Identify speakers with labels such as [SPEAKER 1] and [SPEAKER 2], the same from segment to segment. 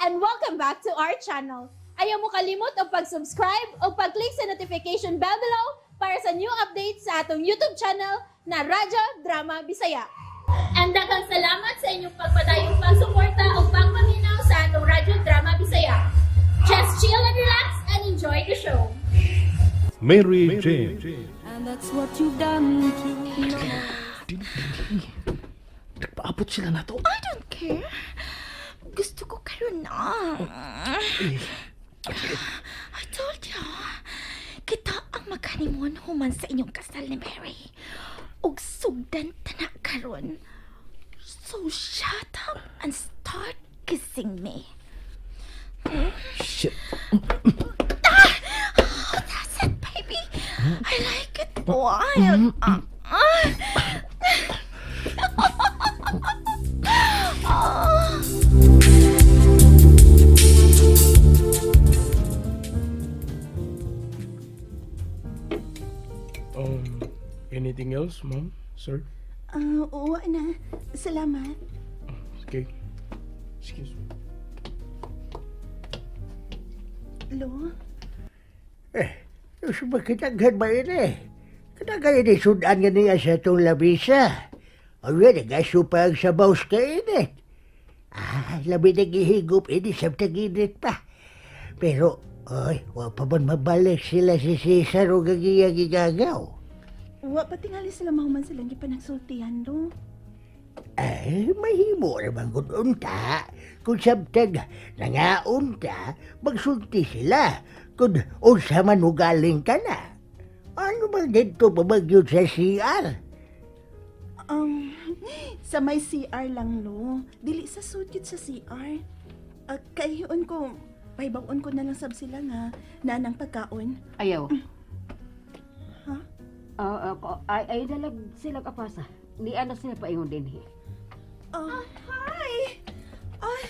[SPEAKER 1] and welcome back to our channel. Ayaw mo kalimot o pag-subscribe o pag-click sa notification bell below para sa new updates sa atong YouTube channel na Radyo Drama Bisaya. And daghang salamat sa inyong pagpadayong pagsuporta o pagpaminaw sa atong Radyo Drama Bisaya. Just chill and relax and enjoy the show.
[SPEAKER 2] Mary Jane.
[SPEAKER 3] And that's what you've done to me.
[SPEAKER 2] Nagpaabot sila na to.
[SPEAKER 4] I don't care. Gusto ko karon na. I told you. Kita ang maghanimon human sa inyong kasal ni Mary. Ug sugdan tana karon. So shut up and start kissing me.
[SPEAKER 2] Shit.
[SPEAKER 4] Oh, that's it, baby. I like it wild.
[SPEAKER 2] Anything else, ma'am, sir?
[SPEAKER 4] Oo na. Salamat.
[SPEAKER 2] Okay. Excuse me.
[SPEAKER 4] Lo?
[SPEAKER 5] Yung kitaghan ba yun eh? Kanagaya ni sudan nga niya sa itong labisa. O yun, nagasupag sa baus ka init. Labi nagihigop, ini sa taginit pa. Pero, ay, wala pa man mabalik sila si Cesar o gagiyagigagaw.
[SPEAKER 4] Wa pa tingali sila mahuman silang gipanagsultihan, lo.
[SPEAKER 5] Ay, mahimo naman kung unta. Kung sabtag nangaunta, magsulti sila. Kung unsa man ugaling ka na. Ano ba dito babagyod sa CR?
[SPEAKER 4] Sa may CR lang, lo. Dili sa sudyod sa CR. Kahiyon ko, pahibaon ko na lang sab sila nga nanang pagkaon.
[SPEAKER 6] Ayaw.
[SPEAKER 4] Ha?
[SPEAKER 6] Ay dalag sila kapasa. Di ano sila paingon din.
[SPEAKER 7] Hi!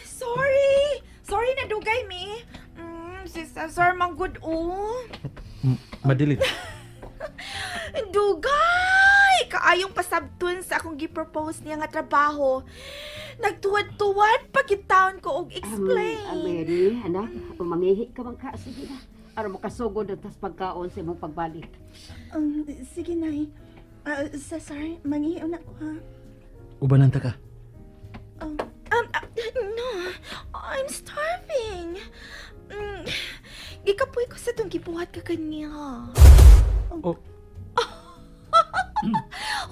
[SPEAKER 7] Sorry! Sorry na dugay mi. Si Cesar manggod
[SPEAKER 2] Madilit.
[SPEAKER 7] Dugay! Kaayong pasabtun sa akong gi-propose niya nga trabaho. Nagtuwad-tuwad pagkitaon ko og explain.
[SPEAKER 6] Mary, anak, mangihi ka man ka. Sige na. Aram mo kasugod at tas pagkaon sa imong pagbalik.
[SPEAKER 4] Sige, Nay. Cesar, mangihiyon ako, ha?
[SPEAKER 2] Ubananta ka.
[SPEAKER 7] No. I'm starving. Gikapoy ko sa itong gibuhat ka kanya.
[SPEAKER 2] Oh.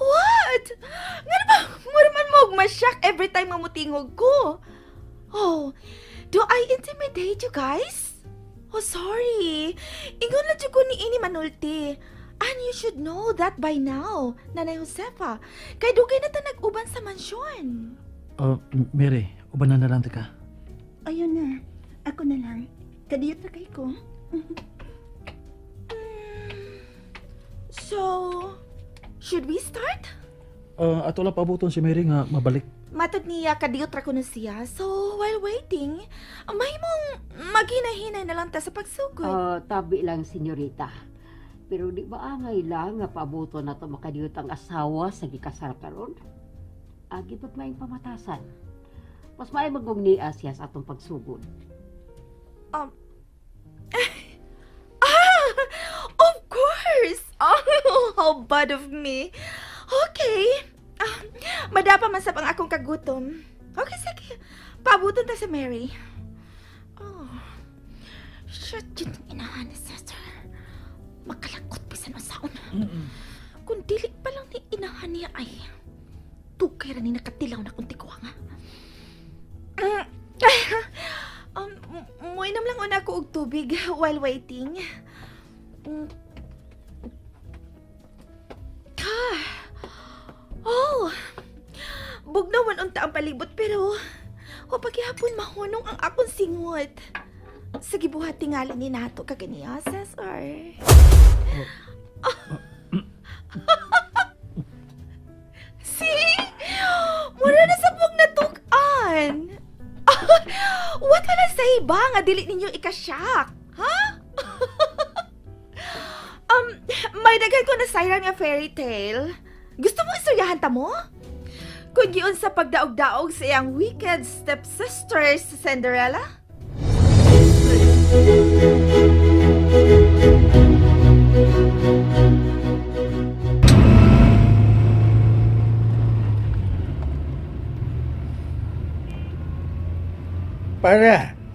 [SPEAKER 7] What? Nga naman, mo mo masyak every time mamutingog ko. Oh, do I intimidate you guys? Oh, sorry. Ingon lang ko ni ini manulti. And you should know that by now, Nanay Josefa. Kay dugay na ta nag-uban sa mansyon.
[SPEAKER 2] Mary, ubanan na lang ka.
[SPEAKER 4] Ayun na. Ako na lang. Kadiyot na kay ko.
[SPEAKER 7] So, should we start?
[SPEAKER 2] Ato lang pabuton si Mary nga mabalik.
[SPEAKER 7] Matod niya kadiyot ra ko na siya. So, while waiting, mahimong maghinahinay na lang ta sa pagsugod.
[SPEAKER 6] Tabi lang, senyorita. Pero di ba angay lang nga pabuto na to makadiyot ang asawa sa gikasal karon? Agi ba't maing pamatasan? Mas may magugnias siya sa atong pagsugod.
[SPEAKER 7] Of course! Oh, how bad of me. Okay. Madapa man sab ang akong kagutom. Okay, sige. Pabuton ta sa Mary. Oh. Shit, yun ang inahan ni Cesar. Makalakot bisan masaon. Kung dili pa lang ni inahan niya ay tukay ra ni nakatilaw na kung tikuha nga. Muinam lang una ko og tubig while waiting. Oh, bugnawan unta ang palibot pero paghihapon mahunong ang akong singot. Sige buhat tingali ni nato kaganiya, Cesar. See? Mura na sa buong natukan. What na sa iba nga dili ninyo ikasyak? Ha? May daghan ko na siren nga fairy tale. Gusto mo istoryahan ta mo? Kung giun sa pagdaog-daog sa iyang wicked stepsister si Cinderella?
[SPEAKER 5] Para,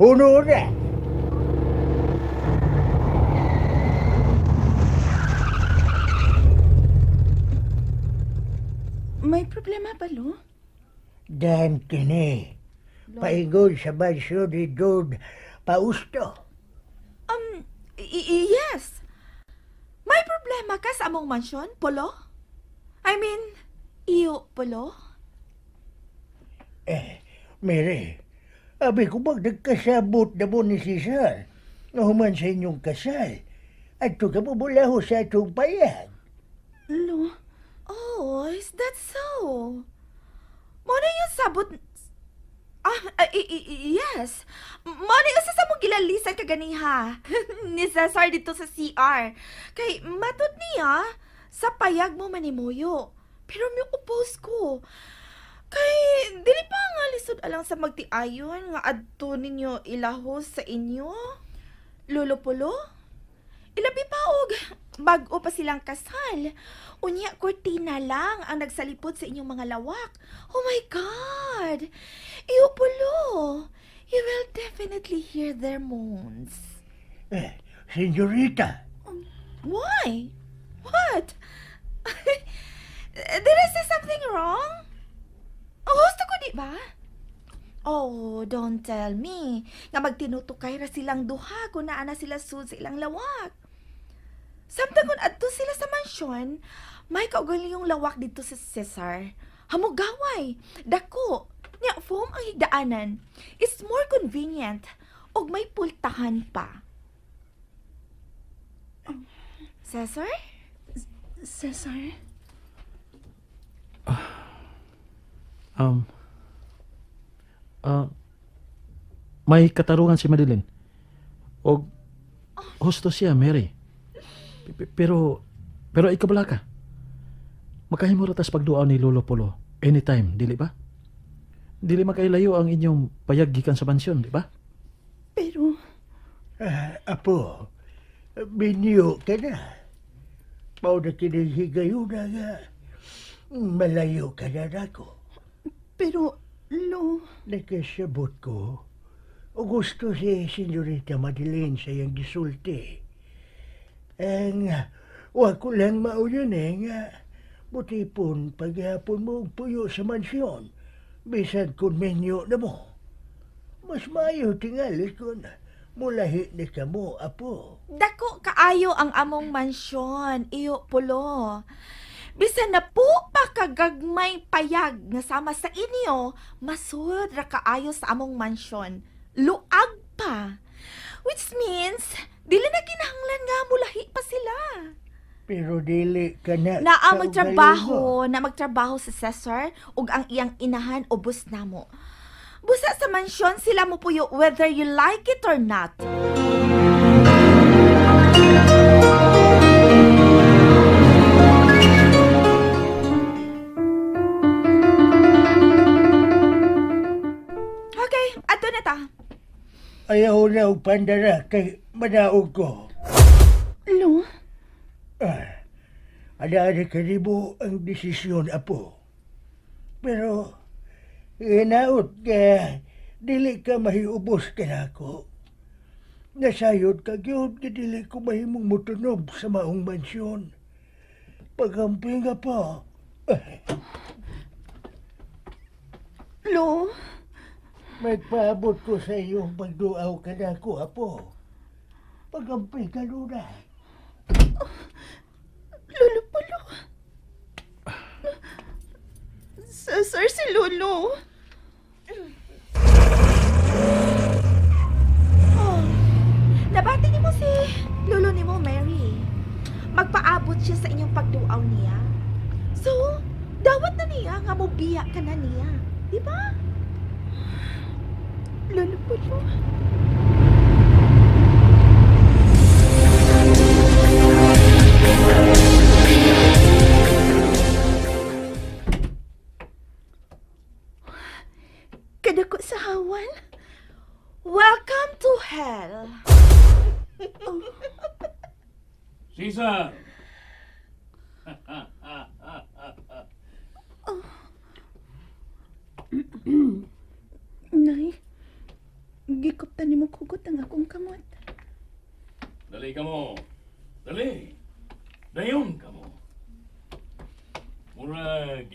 [SPEAKER 5] huno na.
[SPEAKER 7] May problema ba, Lo?
[SPEAKER 5] Dan kini. Paingon sa bansyo ni Don Pausto.
[SPEAKER 7] Yes. May problema ka sa among mansyon, Polo? I mean, iyo, Polo?
[SPEAKER 5] Mary, abi ko bang nagkasabot na mo ni Cesar? Nahuman sa inyong kasal. At ito ka mabulaho sa itong payag.
[SPEAKER 7] Lo? Oh, is that so? Muna yung sabot... yes. Muna yung sa mong gilalisan kaganiha. Ni Cesar dito sa CR. Kay matod niya, sa payag mo manimuyo. Pero may oppose ko. Kay, dili pa nga lisod alang sa magtiayon nga adto ninyo ilahos sa inyo. Lolo Polo? Ilabi pa og bag-o pa silang kasal. Unya, kortina lang ang nagsalipod sa inyong mga lawak. Oh my God! Iyo, Polo! You will definitely hear their moans.
[SPEAKER 5] Senyorita.
[SPEAKER 7] Why? What? Did I say something wrong? Gusto ko, di ba? Oh, don't tell me. Nga magtinutukay ra silang duha kung naana sila sud sa ilang lawak. Samtang kung adto sila sa mansyon, may kaugali yung lawak dito sa Cesar. Hamugaway, dako, niya foam ang higdaanan. It's more convenient. Og may pultahan pa. Cesar?
[SPEAKER 3] Cesar?
[SPEAKER 2] May katarungan si Madeline. O husto siya, Mary. Pero ikabala ka. Makahimo ratas pagduaw ni Lolo Polo anytime, dili ba? Dili makailayo ang inyong payag gikan sa mansyon, di ba?
[SPEAKER 3] Pero...
[SPEAKER 5] Apo, binyo ka na. Mao na kinihigayon na nga. Malayo ka na nako.
[SPEAKER 3] Pero, Lo...
[SPEAKER 5] Nakasabot ko. O gusto si Senyorita Madeline sa iyang gisulti. Ang wa ko lang mauyon nga buti pun paghapon mo puyo sa mansyon. Bisan kung menyo na mo. Mas maayo tingali kung mulahi ni ka mo, apo.
[SPEAKER 7] Dako kaayo ang among mansyon, iyo Polo. Bisan na po pa kagagmay payag nga sama sa inyo, masud ra kaayo sa among mansyon. Luag pa. Which means, dili na kinahanglan nga mulahi pa sila.
[SPEAKER 5] Pero dili ka na...
[SPEAKER 7] Na magtrabaho sa Cesar ug ang iyang inahan ubos namo. Busa sa mansyon sila mo puyo whether you like it or not. Okay, ato na ta.
[SPEAKER 5] Ayaw na og pandara kay manaog ko.
[SPEAKER 3] Lo?
[SPEAKER 5] Ada kanimo ang desisyon, apo. Pero, inaot ka, dili ka mahiubos ka na ako. Nasayod ka gyud nga dili ko mahimong mutunob sa maong mansyon. Pagamping nga pa.
[SPEAKER 3] Lo?
[SPEAKER 5] Magpaabot ko sa iyong pagduaw ka na ako, apo. Pagamping ka luna.
[SPEAKER 3] Lolo Polo. Cesar, si Lolo.
[SPEAKER 7] Oh, nabati ni mo si lolo ni mo, Mary. Magpaabot siya sa inyong pagduaw niya. So, dawat na niya nga mo biya ka na niya. Di ba?
[SPEAKER 3] Lolo Polo.
[SPEAKER 7] Kadako sa hawan. Welcome to hell.
[SPEAKER 8] Caesar!
[SPEAKER 3] Nay, gikuptan ni mo kugot ang akong kamot.
[SPEAKER 8] Dali ka mo. Dali. Dayon ka mo. Murag,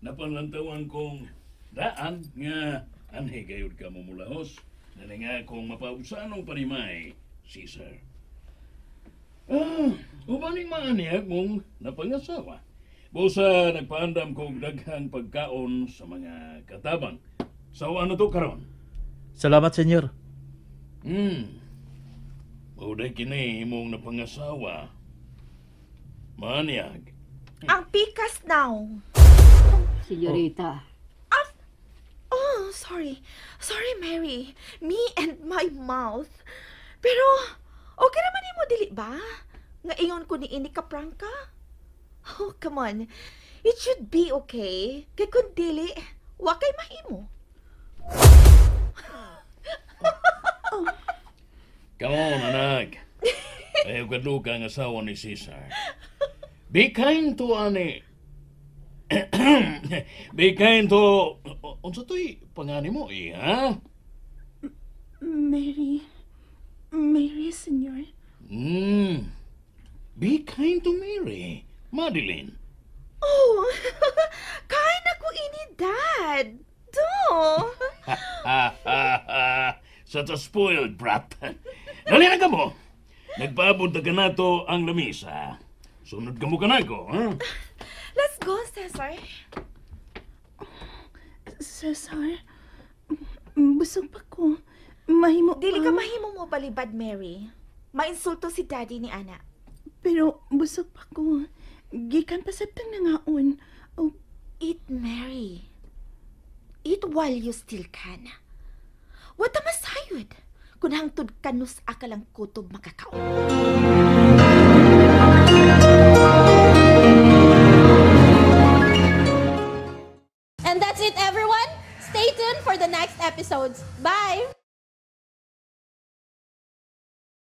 [SPEAKER 8] napanlantawan kong daan nga anhe gayod ka mo mulahos. Dali nga kong mapausanong parimay, Caesar. Ubaning maaniag mong napangasawa. Busa nagpaandam kong daghang pagkaon sa mga katabang. So ano to karon?
[SPEAKER 2] Salamat, senyor.
[SPEAKER 8] Mauday kini imong napangasawa. Maniag.
[SPEAKER 7] Ang pikas now.
[SPEAKER 6] Senyorita.
[SPEAKER 7] Oh, sorry. Sorry, Mary. Me and my mouth. Pero, okay naman mo dili ba? Nga ingon ko ni ini ka prangka? Oh, come on. It should be okay. Kay kung dili, wakay mahimo.
[SPEAKER 8] Come on, anak. Ayaw kadluka ang asawa ni Caesar. Be kind to, ani. Be kind to... Unsa to'y pangani mo, ha?
[SPEAKER 3] Mary. Mary, senyor.
[SPEAKER 8] Be kind to Mary. Madeline.
[SPEAKER 7] Oh, kain ako ini, Dad. Do.
[SPEAKER 8] Such a spoiled brat. Dali na ka mo. Nagpapunta ka na to ang lamisa. Sunod ka mo ka na ko, ha?
[SPEAKER 7] Let's go, Cesar.
[SPEAKER 3] Cesar, busog pa ko. Mahimo
[SPEAKER 7] Dili
[SPEAKER 3] pa.
[SPEAKER 7] ka mahimo mo balibad, Mary. Mainsulto si Daddy ni Ana.
[SPEAKER 3] Pero busog pa ko. Gikan pa sabtang nangaon. Oh,
[SPEAKER 7] Eat, Mary. Eat while you still can. What a masayod. Kung hangtod kanus akalang kutob makakaon.
[SPEAKER 1] And that's it, everyone. Stay tuned for the next episodes. Bye!